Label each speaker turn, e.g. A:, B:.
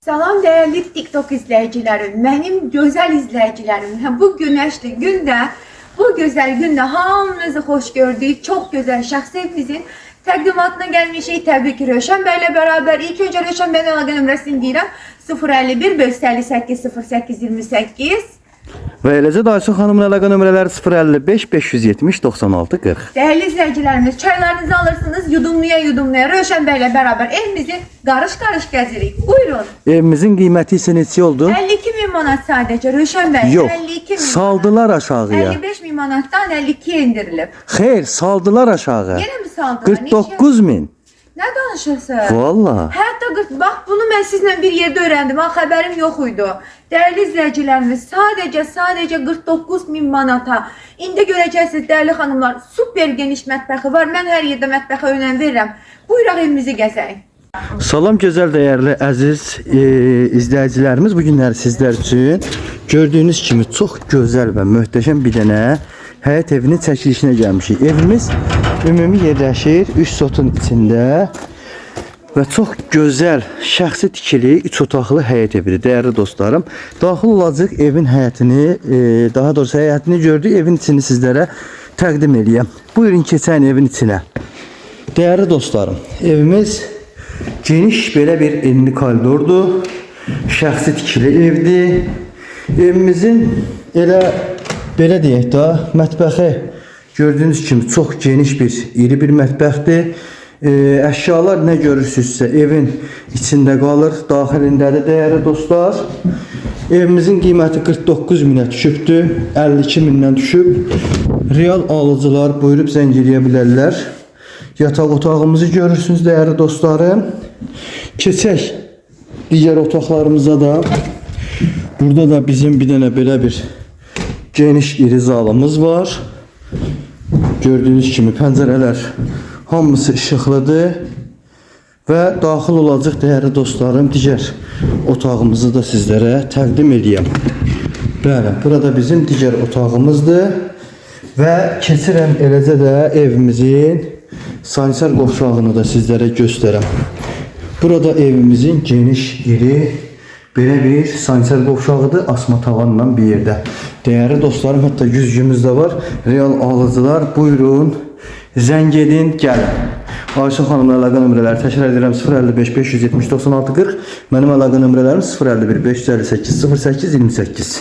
A: Salam değerli TikTok izleyicilerim, benim güzel izleyicilerim. Bu güneşli günde, bu güzel günde hamınızı hoş gördük. Çok güzel şahsiyetimizin təqdimatına gelmişik. Təbii ki Rövşən bəylə beraber. İlk önce Rövşən bəyin əlaqə nömrəsini deyirəm. 051 558 08 28.
B: Və eləcə də Ayşə xanımın əlaqə nömrələri 055 570 96 40.
A: Değerli izleyicilerimiz, çaylarınızı alırsınız, yudumlaya Rövşən bəylə beraber evimizi qarış gəzirik. Buyurun.
B: Evimizin qiyməti isə neçə oldu?
A: 52 bin manat sadece Rövşən bəy.
B: Yox,
A: 52 bin
B: saldılar aşağıya.
A: 55 bin manattan 52'ye indirilib.
B: Xeyr, saldılar aşağı.
A: Yine mi saldılar?
B: 49 min.
A: Ne danışırsın?
B: Valla.
A: Hətta bax bunu mən sizlə bir yerdə öyrəndim. Ha, xəbərim yox idi. Dəyərli izləyicilərimiz, sadəcə 49 bin manata. İndi görəcəksiniz dəyərli xanımlar, super geniş mətbəxi var. Mən hər yerdə mətbəxə önəm verirəm. Buyuraq evimizi gəzək.
B: Salam gözəl dəyərli əziz izləyicilərimiz. Bu günləri sizlər üçün gördüyünüz kimi çox gözəl və möhtəşəm bir dənə həyət evinin çəkilişinə gəlmişik. Evimiz ümumi yerləşir 3 sotun içində və çox gözəl şəxsi tikili 3 otaqlı həyət evidir dəyərli dostlarım. Daxil olacaq evin həyətini, daha doğrusu həyətini gördük, evin içini sizlərə təqdim edeyim. Buyurun keçən evin içinə. Dəyərli dostlarım, evimiz geniş belə bir enli koridordur. Şəxsi tikili evdir. Evimizin belə deyək də mətbəxi gördüyünüz kimi çox geniş bir, iri bir mətbəxdir. Əşyalar nə görürsünüzsə evin içində qalır, daxilindədir dəyərli dostlar. Evimizin qiyməti 49 minə düşübdür, 52 mindən düşüb. Real alıcılar buyurub zəng eləyə bilərlər. Yataq otağımızı görürsünüz dəyərli dostlarım. Keçək digər otaqlarımıza da. Burada da bizim bir dənə belə bir geniş iri zalımız var. Gördüyünüz kimi pəncərələr hamısı işıqlıdır və daxil olacaq dəyərli dostlarım digər otağımızı da sizlərə təqdim edeyim. Bəli, burada bizim digər otağımızdır və keçirəm eləcə də evimizin sanitar qovşağını da sizlərə göstərəm. Burada evimizin geniş iri belə bir sanitar qovşağıdır, asma tavanla bir yerdə. Dəyərli dostlarım, hətta güzgümüz də var. Real alıcılar buyurun, zəng edin, gəlin. Ayşə xanımla əlaqə nömrələri təkrar edirəm 055 570 96 40. Mənim əlaqə nömrələrim 051 558 08 28.